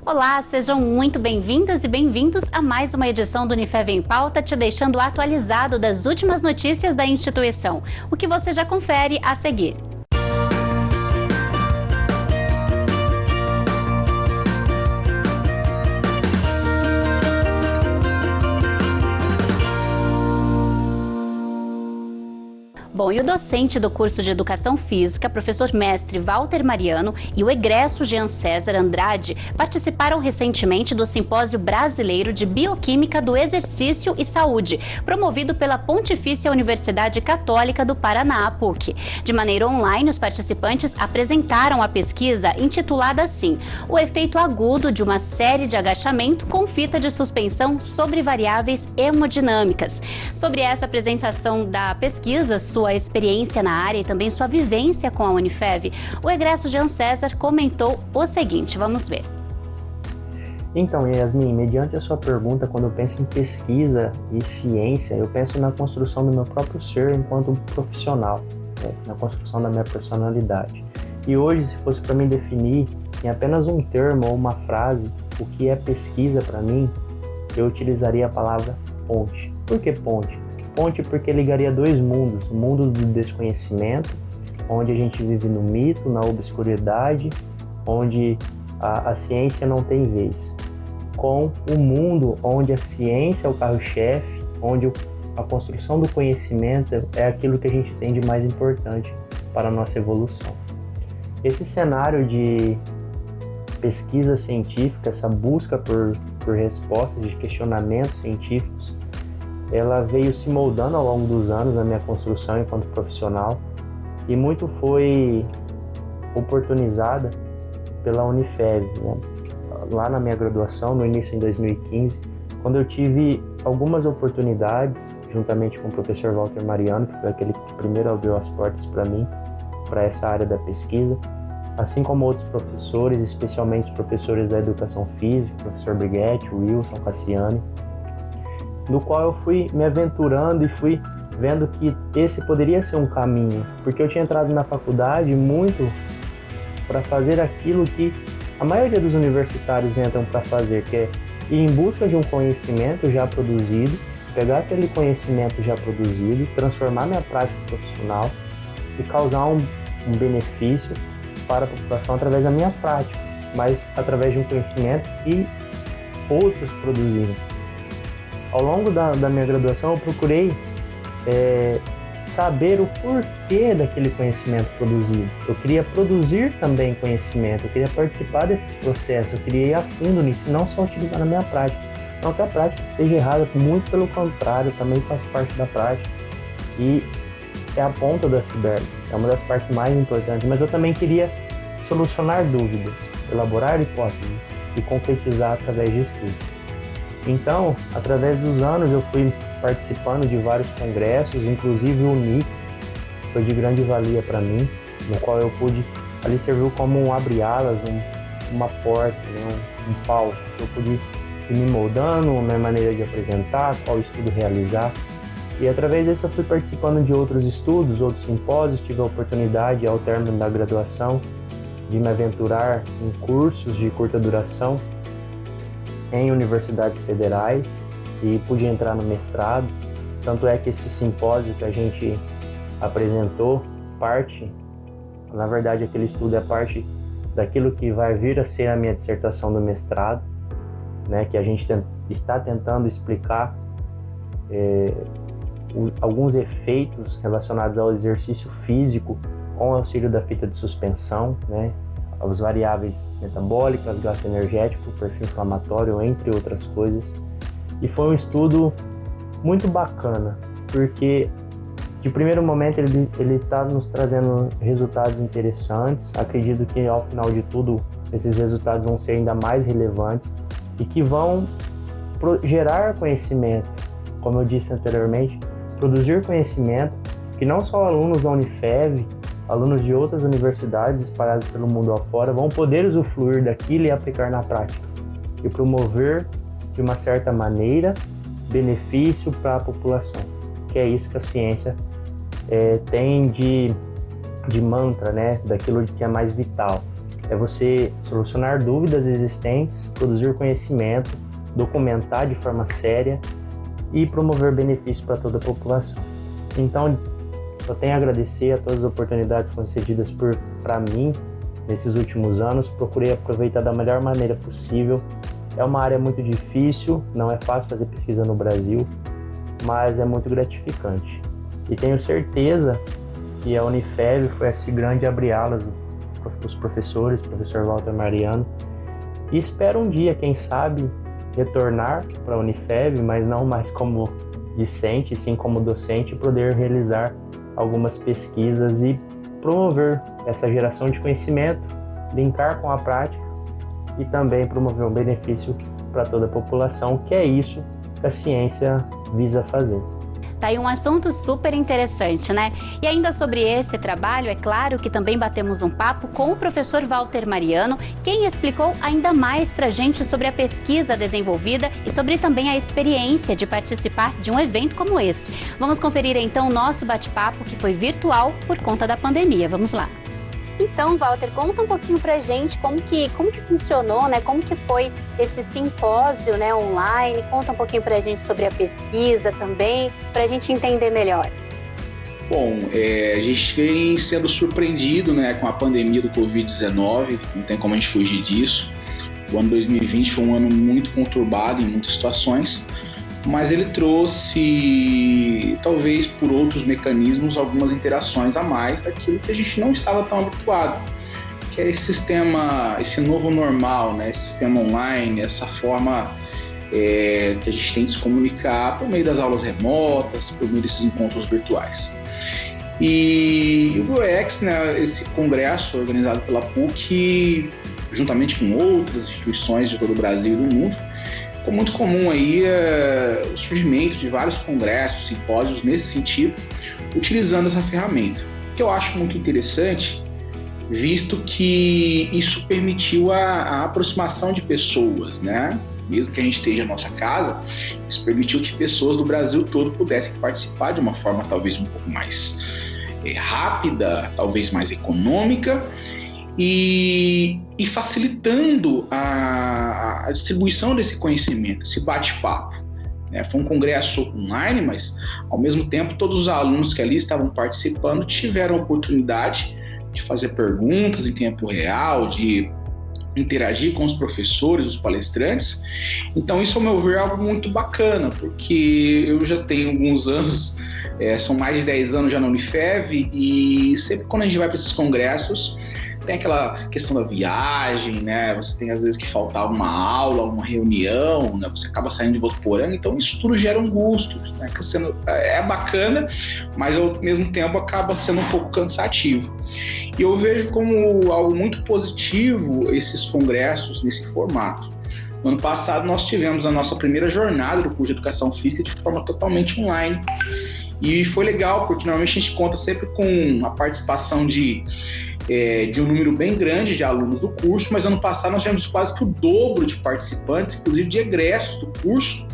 Olá, sejam muito bem-vindas e bem-vindos a mais uma edição do Unifev em Pauta, te deixando atualizado das últimas notícias da instituição, o que você já confere a seguir. Bom, e o docente do curso de Educação Física, professor mestre Walter Mariano, e o egresso Jean César Andrade participaram recentemente do Simpósio Brasileiro de Bioquímica do Exercício e Saúde, promovido pela Pontifícia Universidade Católica do Paraná, PUC. De maneira online, os participantes apresentaram a pesquisa intitulada assim: O efeito agudo de uma série de agachamento com fita de suspensão sobre variáveis hemodinâmicas. Sobre essa apresentação da pesquisa, sua experiência na área e também sua vivência com a Unifev, o egresso Jean César comentou o seguinte, vamos ver. Então, Yasmin, mediante a sua pergunta, quando eu penso em pesquisa e ciência, eu penso na construção do meu próprio ser enquanto profissional, na construção da minha personalidade. E hoje, se fosse para mim definir em apenas um termo ou uma frase o que é pesquisa para mim, eu utilizaria a palavra ponte. Por que ponte? Ponte porque ligaria dois mundos, o mundo do desconhecimento, onde a gente vive no mito, na obscuridade, onde a ciência não tem vez, com o mundo onde a ciência é o carro-chefe, onde a construção do conhecimento é aquilo que a gente tem de mais importante para a nossa evolução. Esse cenário de pesquisa científica, essa busca por respostas de questionamentos científicos, ela veio se moldando ao longo dos anos na minha construção enquanto profissional e muito foi oportunizada pela Unifev, né? Lá na minha graduação, no início em 2015, quando eu tive algumas oportunidades, juntamente com o professor Walter Mariano, que foi aquele que primeiro abriu as portas para mim, para essa área da pesquisa, assim como outros professores, especialmente os professores da Educação Física, o professor Briguetti, o Wilson, Cassiani, no qual eu fui me aventurando e fui vendo que esse poderia ser um caminho, porque eu tinha entrado na faculdade muito para fazer aquilo que a maioria dos universitários entram para fazer, que é ir em busca de um conhecimento já produzido, pegar aquele conhecimento já produzido, transformar minha prática profissional e causar um benefício para a população através da minha prática, mas através de um conhecimento que outros produziram. Ao longo da minha graduação, eu procurei saber o porquê daquele conhecimento produzido. Eu queria produzir também conhecimento, eu queria participar desses processos, eu queria ir a fundo nisso, não só utilizar na minha prática. Não que a prática esteja errada, muito pelo contrário, também faz parte da prática. E é a ponta do iceberg, é uma das partes mais importantes, mas eu também queria solucionar dúvidas, elaborar hipóteses e concretizar através de estudos. Então, através dos anos, eu fui participando de vários congressos, inclusive o NIC, foi de grande valia para mim, no qual eu pude, ali serviu como um abre-alas, uma porta, né, um palco, eu pude ir me moldando, a minha maneira de apresentar, qual estudo realizar. E através disso eu fui participando de outros estudos, outros simpósios, tive a oportunidade, ao término da graduação, de me aventurar em cursos de curta duração, em universidades federais e pude entrar no mestrado. Tanto é que esse simpósio que a gente apresentou, na verdade aquele estudo é parte daquilo que vai vir a ser a minha dissertação do mestrado, né, que a gente está tentando explicar alguns efeitos relacionados ao exercício físico com o auxílio da fita de suspensão, né, as variáveis metabólicas, gasto energético, perfil inflamatório, entre outras coisas. E foi um estudo muito bacana, porque de primeiro momento ele está nos trazendo resultados interessantes. Acredito que ao final de tudo esses resultados vão ser ainda mais relevantes e que vão gerar conhecimento, como eu disse anteriormente, produzir conhecimento que não só alunos da Unifev, alunos de outras universidades espalhadas pelo mundo afora vão poder usufruir daquilo e aplicar na prática e promover, de uma certa maneira, benefício para a população, que é isso que a ciência tem de mantra, né, daquilo que é mais vital, É você solucionar dúvidas existentes, produzir conhecimento, documentar de forma séria e promover benefícios para toda a população. Então, eu tenho a agradecer a todas as oportunidades concedidas para mim nesses últimos anos. Procurei aproveitar da melhor maneira possível. É uma área muito difícil, não é fácil fazer pesquisa no Brasil, mas é muito gratificante. E tenho certeza que a Unifev foi esse grande abrir-alas dos professores, professor Walter Mariano. E espero um dia, quem sabe, retornar para a Unifev, mas não mais como discente, sim como docente, e poder realizar algumas pesquisas e promover essa geração de conhecimento, linkar com a prática e também promover um benefício para toda a população, que é isso que a ciência visa fazer. Tá aí um assunto super interessante, né? E ainda sobre esse trabalho, é claro que também batemos um papo com o professor Walter Mariano, quem explicou ainda mais pra gente sobre a pesquisa desenvolvida e sobre também a experiência de participar de um evento como esse. Vamos conferir então o nosso bate-papo, que foi virtual por conta da pandemia. Vamos lá. Então, Walter, conta um pouquinho pra gente como que funcionou, né? Como que foi esse simpósio, né, online? Conta um pouquinho pra gente sobre a pesquisa também, pra gente entender melhor. Bom, a gente vem sendo surpreendido, né, com a pandemia do Covid-19, não tem como a gente fugir disso. O ano 2020 foi um ano muito conturbado em muitas situações, mas ele trouxe, talvez por outros mecanismos, algumas interações a mais daquilo que a gente não estava tão habituado, que é esse sistema, esse novo normal, né? Esse sistema online, essa forma que a gente tem de se comunicar por meio das aulas remotas, por meio desses encontros virtuais. E o BioEx, né, esse congresso organizado pela PUC, juntamente com outras instituições de todo o Brasil e do mundo, ficou muito comum aí o surgimento de vários congressos, simpósios nesse sentido, utilizando essa ferramenta, que eu acho muito interessante, visto que isso permitiu a aproximação de pessoas, né? Mesmo que a gente esteja na nossa casa, isso permitiu que pessoas do Brasil todo pudessem participar de uma forma talvez um pouco mais rápida, talvez mais econômica, e facilitando a distribuição desse conhecimento, esse bate-papo. Foi um congresso online, mas ao mesmo tempo todos os alunos que ali estavam participando tiveram a oportunidade de fazer perguntas em tempo real, de interagir com os professores, os palestrantes. Então isso, ao meu ver, é algo muito bacana, porque eu já tenho alguns anos, são mais de 10 anos já na Unifev, e sempre quando a gente vai para esses congressos, tem aquela questão da viagem, né? Você tem às vezes que faltar uma aula, uma reunião, né? Você acaba saindo de Votuporanga, então isso tudo gera angústia, né? É bacana, mas ao mesmo tempo acaba sendo um pouco cansativo. E eu vejo como algo muito positivo esses congressos nesse formato. No ano passado nós tivemos a nossa primeira jornada do curso de Educação Física de forma totalmente online. E foi legal, porque normalmente a gente conta sempre com a participação de um número bem grande de alunos do curso, mas ano passado nós tivemos quase que o dobro de participantes, inclusive de egressos do curso,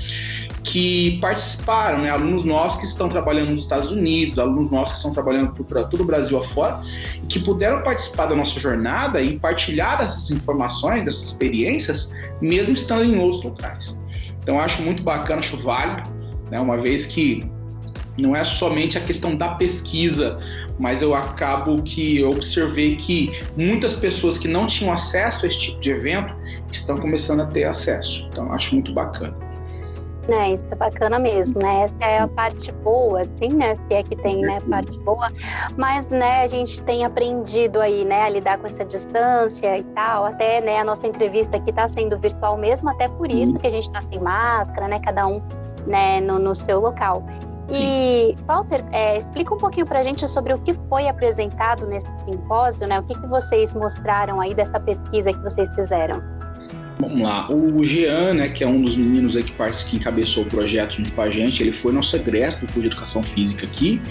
que participaram, né? Alunos nossos que estão trabalhando nos Estados Unidos, alunos nossos que estão trabalhando para todo o Brasil afora, e que puderam participar da nossa jornada e partilhar essas informações, dessas experiências, mesmo estando em outros locais. Então eu acho muito bacana, acho válido, né? Uma vez que não é somente a questão da pesquisa, mas eu observei que muitas pessoas que não tinham acesso a esse tipo de evento estão começando a ter acesso. Então, eu acho muito bacana. Isso é bacana mesmo, né? Essa é a parte boa, assim, né? Se é que tem, né, parte boa. Mas, né, a gente tem aprendido aí, né, a lidar com essa distância e tal. Até, né, a nossa entrevista aqui está sendo virtual mesmo, até por isso que a gente está sem máscara, né? Cada um, né, no seu local. E, Walter, explica um pouquinho pra gente sobre o que foi apresentado nesse simpósio, né? O que vocês mostraram aí dessa pesquisa que vocês fizeram? Vamos lá, o Jean, né, que é um dos meninos aí que encabeçou o projeto junto com a gente, ele foi nosso egresso do curso de Educação Física aqui,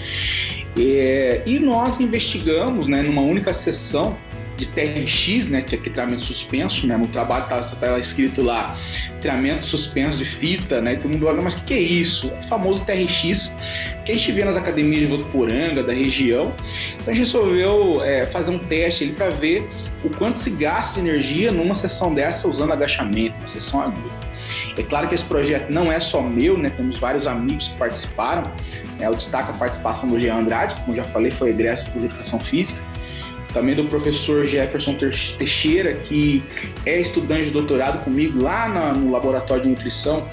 e nós investigamos, né, numa única sessão de TRX, né, que é treinamento suspenso, né, no trabalho tá escrito lá, treinamento suspenso de fita, né, e todo mundo olha, mas o que é isso? É o famoso TRX, que a gente vê nas academias de Votuporanga, da região. Então a gente resolveu fazer um teste para ver o quanto se gasta de energia numa sessão dessa usando agachamento, uma sessão aguda. É claro que esse projeto não é só meu, né? Temos vários amigos que participaram. Eu destaco a participação do Jean Andrade, como já falei, foi egresso do curso de Educação Física. Também do professor Jefferson Teixeira, que é estudante de doutorado comigo lá no Laboratório de Nutrição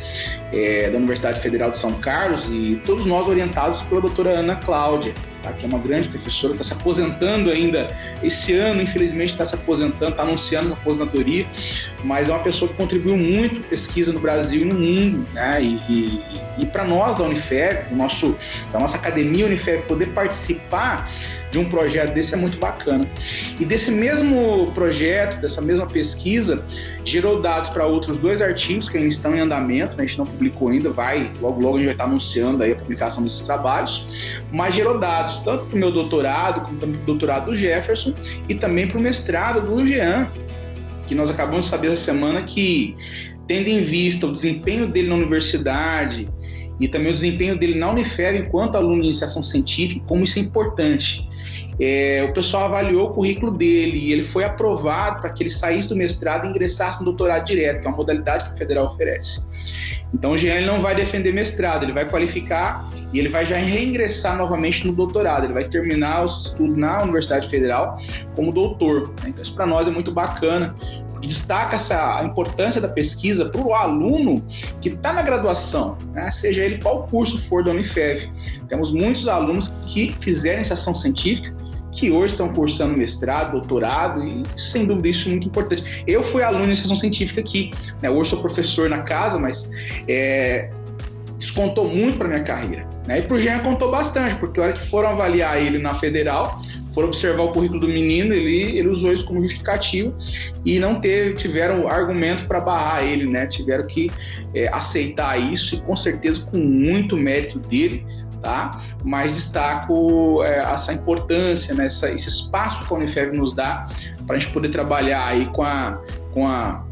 da Universidade Federal de São Carlos, e todos nós orientados pela doutora Ana Cláudia, tá? Que é uma grande professora, está se aposentando ainda esse ano, infelizmente está se aposentando, está anunciando a aposentadoria, mas é uma pessoa que contribuiu muito para pesquisa no Brasil e no mundo, né? E para nós da Unifeb, da nossa academia Unifeb, poder participar de um projeto desse é muito bacana. E desse mesmo projeto, dessa mesma pesquisa, gerou dados para outros 2 artigos que ainda estão em andamento, né? A gente não publicou ainda, logo a gente vai estar anunciando aí a publicação desses trabalhos, mas gerou dados tanto para o meu doutorado, como também para o doutorado do Jefferson, e também para o mestrado do Jean, que nós acabamos de saber essa semana que, tendo em vista o desempenho dele na universidade e também o desempenho dele na Unifeb enquanto aluno de iniciação científica, como isso é importante. O pessoal avaliou o currículo dele e ele foi aprovado para que ele saísse do mestrado e ingressasse no doutorado direto, que é uma modalidade que a Federal oferece. Então o Jean ele não vai defender mestrado, ele vai qualificar e ele vai já reingressar novamente no doutorado, ele vai terminar os estudos na Universidade Federal como doutor. Então isso para nós é muito bacana, porque destaca a importância da pesquisa para o aluno que está na graduação, né? Seja ele qual curso for da Unifeb. Temos muitos alunos que fizeram iniciação científica, que hoje estão cursando mestrado, doutorado, e sem dúvida isso é muito importante. Eu fui aluno de iniciação científica aqui, né? Hoje sou professor na casa, mas isso contou muito para minha carreira, né? E para o Jean contou bastante, porque a hora que foram avaliar ele na Federal, foram observar o currículo do menino, ele usou isso como justificativo e não tiveram argumento para barrar ele, né? Tiveram que aceitar isso, e com certeza com muito mérito dele, tá? Mas destaco essa importância, né? Esse espaço que a Unifeb nos dá para a gente poder trabalhar aí com a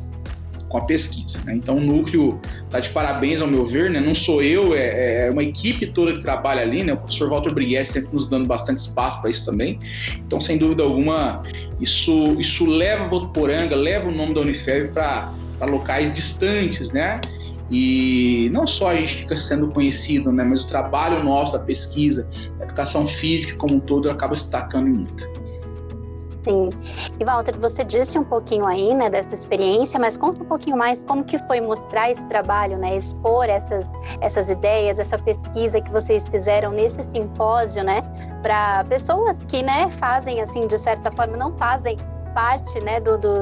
pesquisa, né? Então o núcleo está de parabéns, ao meu ver, né? Não sou eu, é uma equipe toda que trabalha ali, né? O professor Walter Briguet sempre nos dando bastante espaço para isso também. Então, sem dúvida alguma, isso leva Votuporanga, leva o nome da Unifeb para locais distantes, né? E não só a gente fica sendo conhecido, né? Mas o trabalho nosso da pesquisa, da educação física como um todo, acaba se destacando muito. Sim. E Walter, você disse um pouquinho aí, né, dessa experiência, mas conta um pouquinho mais como que foi mostrar esse trabalho, né, expor essas ideias, essa pesquisa que vocês fizeram nesse simpósio, né, para pessoas que, né, fazem, assim, de certa forma, não fazem parte, né,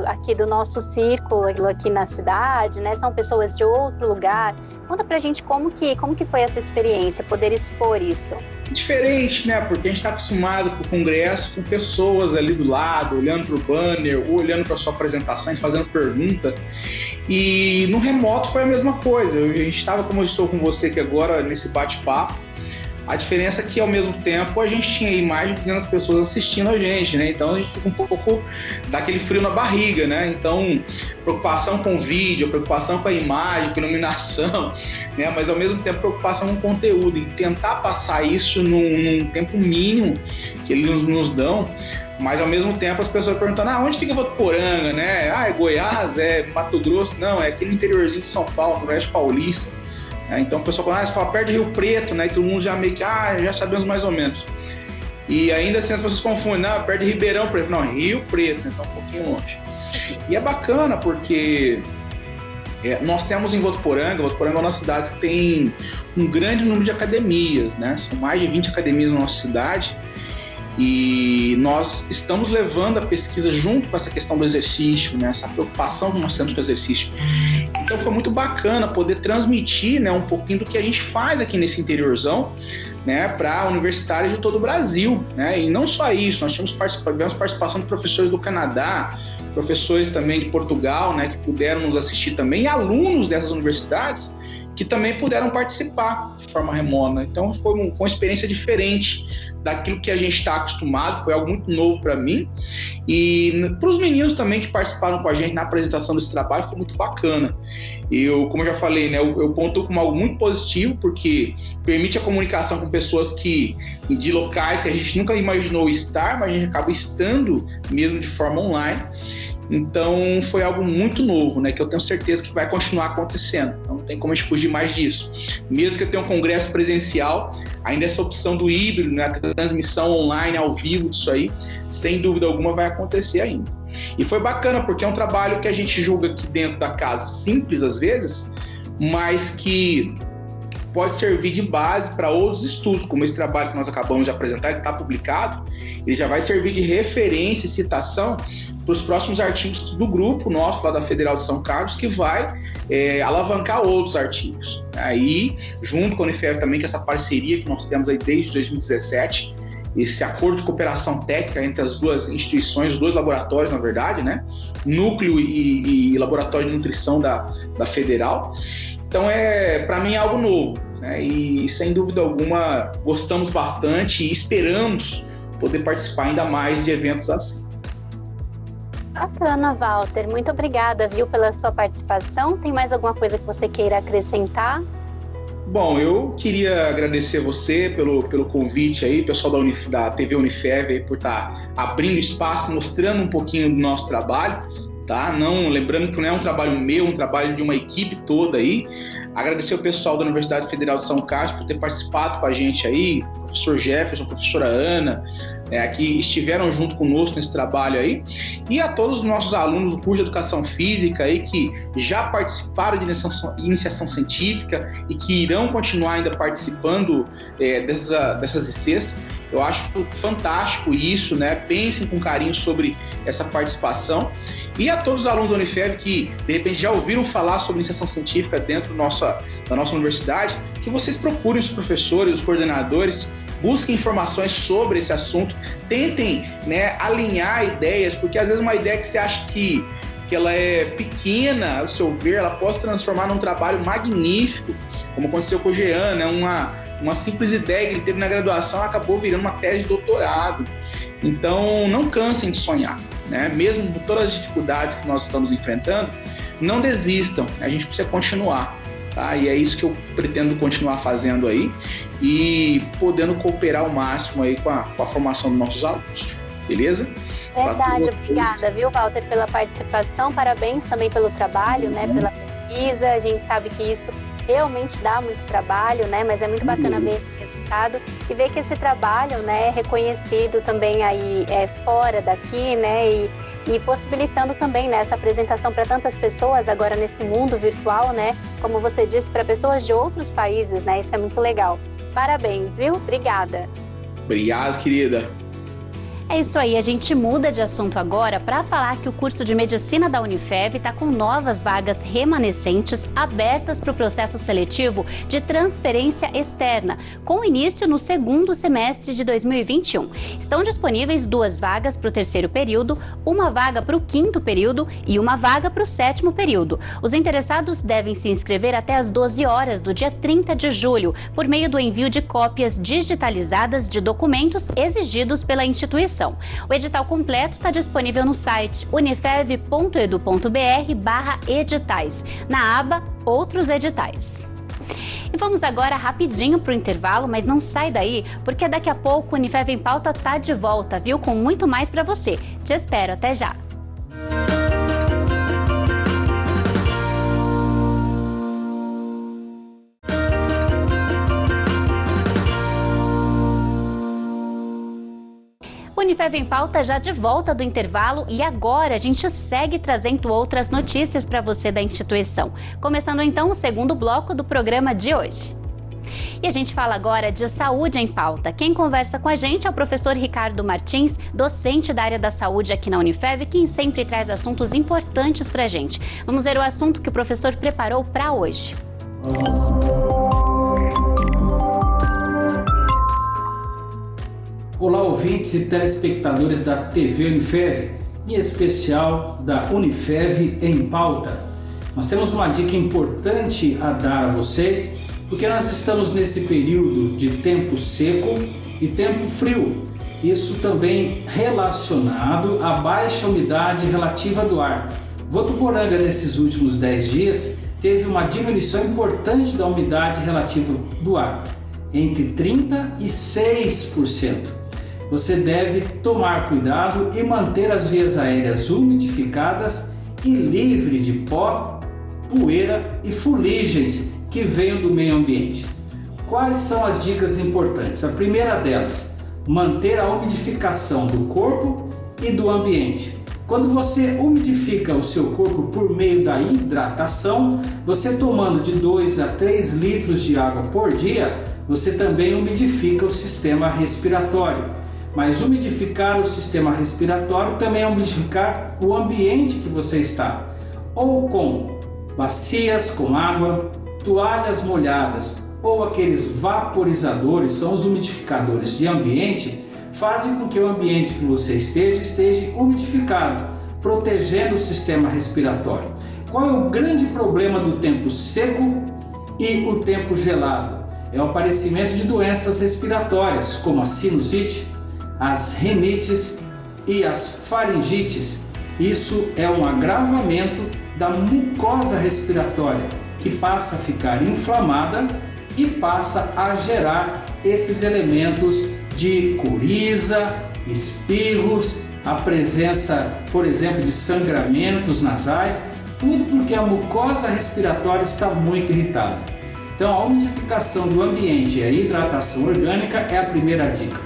aqui do nosso círculo aqui na cidade, né, são pessoas de outro lugar. Conta pra gente como que foi essa experiência, poder expor isso. Diferente, né? Porque a gente está acostumado com o congresso, com pessoas ali do lado, olhando para o banner, ou olhando para a sua apresentação e fazendo pergunta. E no remoto foi a mesma coisa. A gente estava, como eu estou com você aqui agora, nesse bate-papo. A diferença é que, ao mesmo tempo, a gente tinha a imagem de 200 pessoas assistindo a gente, né? Então, a gente fica um pouco daquele frio na barriga, né? Então, preocupação com o vídeo, preocupação com a imagem, com a iluminação, né? Mas, ao mesmo tempo, preocupação com o conteúdo, em tentar passar isso num tempo mínimo que eles nos dão. Mas, ao mesmo tempo, as pessoas perguntando, onde fica Votuporanga, né? É Goiás, é Mato Grosso? Não, é aqui no interiorzinho de São Paulo, no Oeste Paulista. Então o pessoal fala, você fala perto de Rio Preto, né? E todo mundo já meio que, já sabemos mais ou menos. E ainda assim as pessoas confundem, perto de Ribeirão Preto. Não, Rio Preto, né? Então um pouquinho longe. E é bacana porque nós temos em Votuporanga é uma das cidades que tem um grande número de academias, né? São mais de 20 academias na nossa cidade. E nós estamos levando a pesquisa junto com essa questão do exercício, né? Essa preocupação que nós temos com o exercício. Então foi muito bacana poder transmitir, né, um pouquinho do que a gente faz aqui nesse interiorzão, né, para universitários de todo o Brasil, né? E não só isso, nós tivemos participação de professores do Canadá, professores também de Portugal, né, que puderam nos assistir também, e alunos dessas universidades que também puderam participar de forma remota. Então foi uma experiência diferente daquilo que a gente está acostumado, foi algo muito novo para mim, e para os meninos também que participaram com a gente na apresentação desse trabalho, foi muito bacana. Como eu já falei, né, eu pontuo como algo muito positivo, porque permite a comunicação com pessoas de locais que a gente nunca imaginou estar, mas a gente acaba estando mesmo de forma online. Então foi algo muito novo, né, que eu tenho certeza que vai continuar acontecendo. Então não tem como a gente fugir mais disso. Mesmo que eu tenha um congresso presencial, ainda essa opção do híbrido, né, a transmissão online, ao vivo disso aí, sem dúvida alguma vai acontecer ainda. E foi bacana porque é um trabalho que a gente julga aqui dentro da casa simples às vezes, mas que pode servir de base para outros estudos, como esse trabalho que nós acabamos de apresentar, que está publicado, ele já vai servir de referência e citação para os próximos artigos do grupo nosso lá da Federal de São Carlos, que vai alavancar outros artigos. Aí, junto com a Unifev também, que essa parceria que nós temos aí desde 2017, esse acordo de cooperação técnica entre as duas instituições, os dois laboratórios, na verdade, né? Núcleo e Laboratório de Nutrição da Federal. Então, para mim, é algo novo, né? E, sem dúvida alguma, gostamos bastante e esperamos poder participar ainda mais de eventos assim. Bacana, Walter. Muito obrigada, viu, pela sua participação. Tem mais alguma coisa que você queira acrescentar? Bom, eu queria agradecer você pelo convite aí, pessoal da TV Unifev, aí, por estar abrindo espaço, mostrando um pouquinho do nosso trabalho, tá? Lembrando que não é um trabalho meu, um trabalho de uma equipe toda aí. Agradecer o pessoal da Universidade Federal de São Carlos por ter participado com a gente aí, o professor Jefferson, a professora Ana, que estiveram junto conosco nesse trabalho aí, e a todos os nossos alunos do curso de Educação Física aí, que já participaram de iniciação científica e que irão continuar ainda participando dessas ICs. Eu acho fantástico isso, né? Pensem com carinho sobre essa participação. E a todos os alunos da Unifev que, de repente, já ouviram falar sobre iniciação científica dentro da nossa universidade, que vocês procurem os professores, os coordenadores, busquem informações sobre esse assunto, tentem, né, alinhar ideias, porque às vezes uma ideia que você acha que ela é pequena, ao seu ver, ela pode se transformar num trabalho magnífico, como aconteceu com o Jean, né? Uma simples ideia que ele teve na graduação acabou virando uma tese de doutorado. Então, não cansem de sonhar, né? Mesmo com todas as dificuldades que nós estamos enfrentando, não desistam, a gente precisa continuar, tá? E é isso que eu pretendo continuar fazendo aí e podendo cooperar ao máximo aí com a formação dos nossos alunos, beleza? Verdade, obrigada, viu, Walter, pela participação, parabéns também pelo trabalho, né, pela pesquisa. A gente sabe que isso realmente dá muito trabalho, né, mas é muito bacana ver esse resultado e ver que esse trabalho, né, é reconhecido também aí fora daqui, né, e possibilitando também, né, essa apresentação para tantas pessoas agora nesse mundo virtual, né, como você disse, para pessoas de outros países, né, isso é muito legal. Parabéns, viu? Obrigada. Obrigado, querida. É isso aí, a gente muda de assunto agora para falar que o curso de Medicina da Unifev está com novas vagas remanescentes abertas para o processo seletivo de transferência externa, com início no segundo semestre de 2021. Estão disponíveis 2 vagas para o 3º período, 1 vaga para o 5º período e 1 vaga para o 7º período. Os interessados devem se inscrever até às 12 horas do dia 30 de julho, por meio do envio de cópias digitalizadas de documentos exigidos pela instituição. O edital completo está disponível no site unifev.edu.br/editais, na aba Outros Editais. E vamos agora rapidinho para o intervalo, mas não sai daí, porque daqui a pouco o Unifev em Pauta está de volta, viu? Com muito mais para você. Te espero, até já! Unifev em Pauta já de volta do intervalo e agora a gente segue trazendo outras notícias para você da instituição. Começando então o segundo bloco do programa de hoje. E a gente fala agora de Saúde em Pauta. Quem conversa com a gente é o professor Ricardo Martins, docente da área da saúde aqui na Unifev, quem sempre traz assuntos importantes para a gente. Vamos ver o assunto que o professor preparou para hoje. Olá, ouvintes e telespectadores da TV Unifev, em especial da Unifev em Pauta. Nós temos uma dica importante a dar a vocês, porque nós estamos nesse período de tempo seco e tempo frio. Isso também relacionado à baixa umidade relativa do ar. Votuporanga, nesses últimos 10 dias, teve uma diminuição importante da umidade relativa do ar, entre 30% e 6%. Você deve tomar cuidado e manter as vias aéreas umidificadas e livre de pó, poeira e fuligens que venham do meio ambiente. Quais são as dicas importantes? A primeira delas, manter a umidificação do corpo e do ambiente. Quando você umidifica o seu corpo por meio da hidratação, você tomando de 2 a 3 litros de água por dia, você também umidifica o sistema respiratório. Mas umidificar o sistema respiratório também é umidificar o ambiente que você está, ou com bacias com água, toalhas molhadas ou aqueles vaporizadores, são os umidificadores de ambiente, fazem com que o ambiente que você esteja umidificado, protegendo o sistema respiratório. Qual é o grande problema do tempo seco e o tempo gelado? É o aparecimento de doenças respiratórias, como a sinusite, as rinites e as faringites. Isso é um agravamento da mucosa respiratória, que passa a ficar inflamada e passa a gerar esses elementos de coriza, espirros, a presença, por exemplo, de sangramentos nasais, tudo porque a mucosa respiratória está muito irritada. Então, a umidificação do ambiente e a hidratação orgânica é a primeira dica.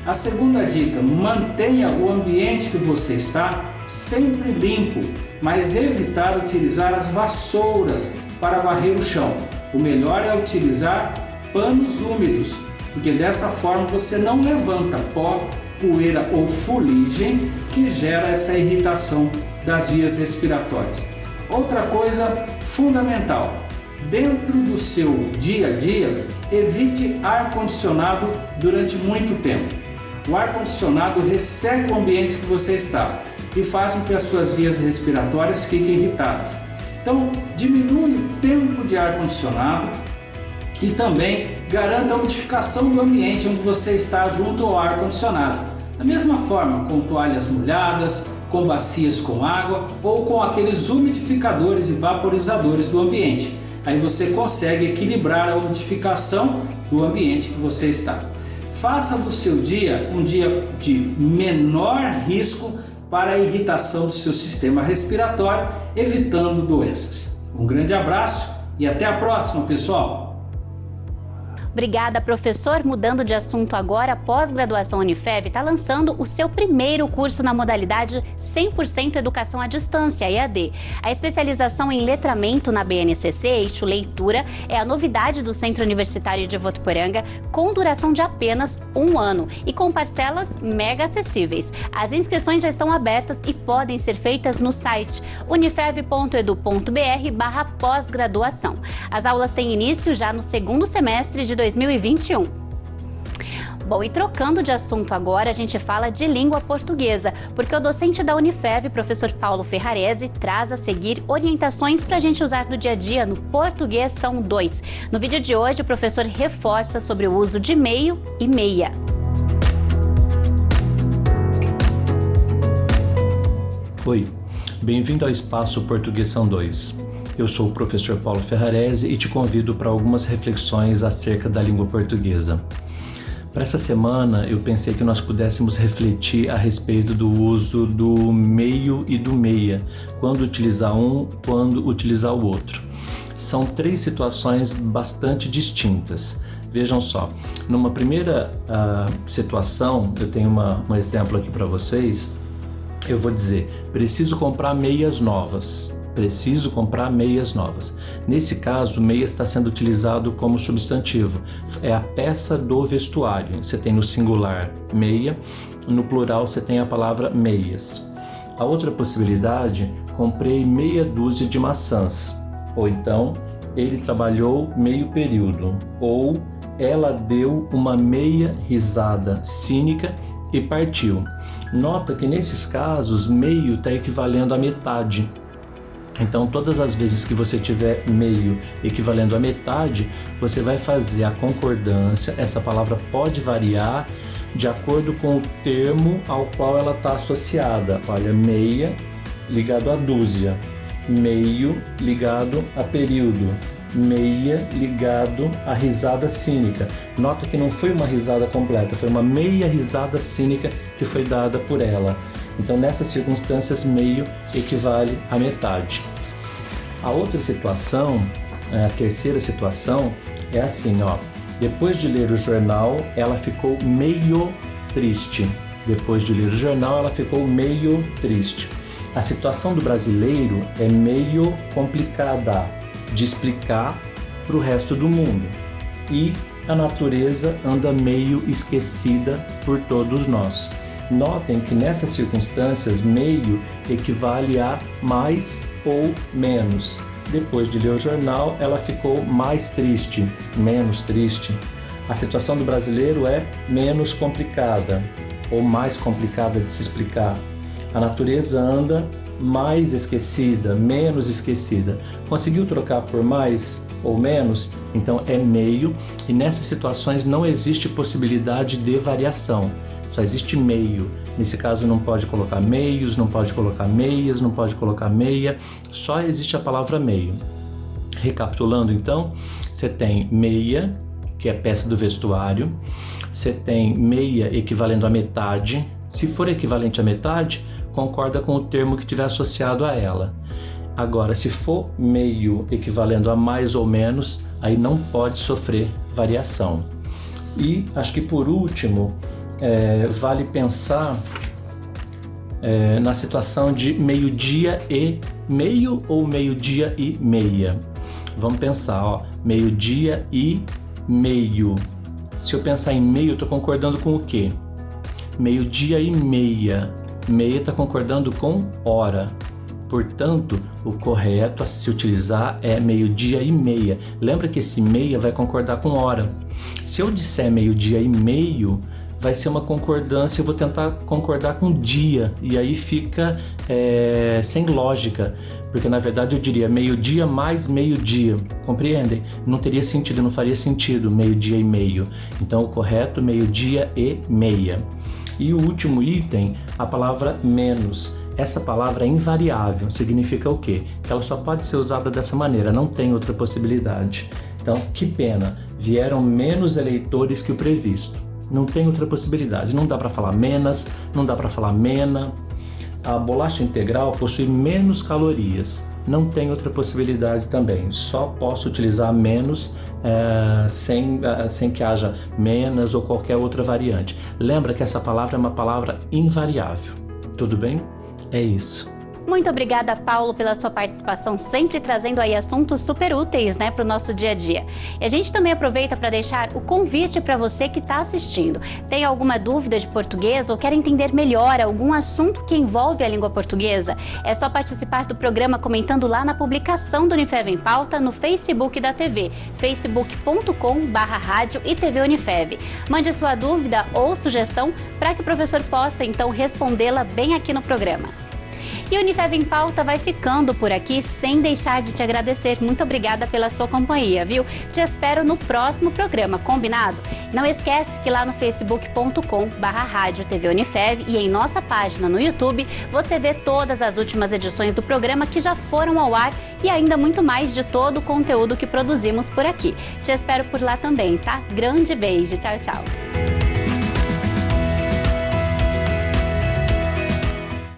A segunda dica, mantenha o ambiente que você está sempre limpo, mas evitar utilizar as vassouras para varrer o chão. O melhor é utilizar panos úmidos, porque dessa forma você não levanta pó, poeira ou fuligem que gera essa irritação das vias respiratórias. Outra coisa fundamental, dentro do seu dia a dia, evite ar-condicionado durante muito tempo. O ar-condicionado resseca o ambiente que você está e faz com que as suas vias respiratórias fiquem irritadas. Então, diminui o tempo de ar-condicionado e também garanta a umidificação do ambiente onde você está junto ao ar-condicionado. Da mesma forma, com toalhas molhadas, com bacias com água ou com aqueles umidificadores e vaporizadores do ambiente. Aí você consegue equilibrar a umidificação do ambiente que você está. Faça do seu dia um dia de menor risco para a irritação do seu sistema respiratório, evitando doenças. Um grande abraço e até a próxima, pessoal! Obrigada, professor. Mudando de assunto agora, a pós-graduação Unifev está lançando o seu primeiro curso na modalidade 100% Educação à Distância, EAD. A especialização em letramento na BNCC, eixo leitura, é a novidade do Centro Universitário de Votuporanga, com duração de apenas 1 ano e com parcelas mega acessíveis. As inscrições já estão abertas e podem ser feitas no site unifev.edu.br/pós-graduação. As aulas têm início já no segundo semestre de 2021. Bom, e trocando de assunto agora, a gente fala de língua portuguesa, porque o docente da Unifev, professor Paulo Ferrarese, traz a seguir orientações para a gente usar no dia a dia no português são 2. No vídeo de hoje, o professor reforça sobre o uso de meio e meia. Oi, bem-vindo ao Espaço Português são 2. Eu sou o professor Paulo Ferrarese e te convido para algumas reflexões acerca da língua portuguesa. Para essa semana, eu pensei que nós pudéssemos refletir a respeito do uso do meio e do meia, quando utilizar um, quando utilizar o outro. São 3 situações bastante distintas. Vejam só, numa primeira situação, eu tenho um exemplo aqui para vocês. Eu vou dizer, preciso comprar meias novas. Preciso comprar meias novas. Nesse caso, meia está sendo utilizado como substantivo. É a peça do vestuário. Você tem no singular meia, no plural você tem a palavra meias. A outra possibilidade, comprei meia dúzia de maçãs. Ou então, ele trabalhou meio período. Ou ela deu uma meia risada cínica e partiu. Nota que nesses casos, meio está equivalendo a metade. Então, todas as vezes que você tiver meio equivalendo a metade, você vai fazer a concordância. Essa palavra pode variar de acordo com o termo ao qual ela está associada. Olha, meia ligado a dúzia, meio ligado a período, meia ligado a risada cínica. Nota que não foi uma risada completa, foi uma meia risada cínica que foi dada por ela. Então, nessas circunstâncias, meio equivale a metade. A outra situação, a terceira situação, é assim, ó. Depois de ler o jornal, ela ficou meio triste. Depois de ler o jornal, ela ficou meio triste. A situação do brasileiro é meio complicada de explicar para o resto do mundo. E a natureza anda meio esquecida por todos nós. Notem que nessas circunstâncias, meio equivale a mais ou menos. Depois de ler o jornal, ela ficou mais triste, menos triste. A situação do brasileiro é menos complicada ou mais complicada de se explicar. A natureza anda mais esquecida, menos esquecida. Conseguiu trocar por mais ou menos? Então é meio, e nessas situações não existe possibilidade de variação. Só existe meio. Nesse caso não pode colocar meios, não pode colocar meias, não pode colocar meia, só existe a palavra meio. Recapitulando então, você tem meia, que é peça do vestuário, você tem meia equivalendo a metade. Se for equivalente a metade, concorda com o termo que tiver associado a ela. Agora, se for meio equivalendo a mais ou menos, aí não pode sofrer variação. E acho que por último, vale pensar na situação de meio-dia e meio ou meio-dia e meia. Vamos pensar, ó, meio-dia e meio. Se eu pensar em meio, eu estou concordando com o quê? Meio-dia e meia. Meia está concordando com hora. Portanto, o correto a se utilizar é meio-dia e meia. Lembra que esse meia vai concordar com hora. Se eu disser meio-dia e meio, vai ser uma concordância, eu vou tentar concordar com dia, e aí fica sem lógica, porque na verdade eu diria meio-dia mais meio-dia, compreendem? Não teria sentido, não faria sentido meio-dia e meio. Então o correto, meio-dia e meia. E o último item, a palavra menos. Essa palavra é invariável, significa o quê? Que ela só pode ser usada dessa maneira, não tem outra possibilidade. Então, que pena, vieram menos eleitores que o previsto. Não tem outra possibilidade, não dá para falar menos, não dá para falar mena. A bolacha integral possui menos calorias, não tem outra possibilidade também. Só posso utilizar menos sem que haja menos ou qualquer outra variante. Lembra que essa palavra é uma palavra invariável, tudo bem? É isso. Muito obrigada, Paulo, pela sua participação, sempre trazendo aí assuntos super úteis, né, para o nosso dia a dia. E a gente também aproveita para deixar o convite para você que está assistindo. Tem alguma dúvida de português ou quer entender melhor algum assunto que envolve a língua portuguesa? É só participar do programa comentando lá na publicação do Unifev em Pauta no Facebook da TV, facebook.com/rádio e TV Unifev. Mande sua dúvida ou sugestão para que o professor possa, então, respondê-la bem aqui no programa. E o Unifev em Pauta vai ficando por aqui, sem deixar de te agradecer. Muito obrigada pela sua companhia, viu? Te espero no próximo programa, combinado? Não esquece que lá no facebook.com/rádio TV Unifev e em nossa página no YouTube, você vê todas as últimas edições do programa que já foram ao ar e ainda muito mais de todo o conteúdo que produzimos por aqui. Te espero por lá também, tá? Grande beijo, tchau, tchau!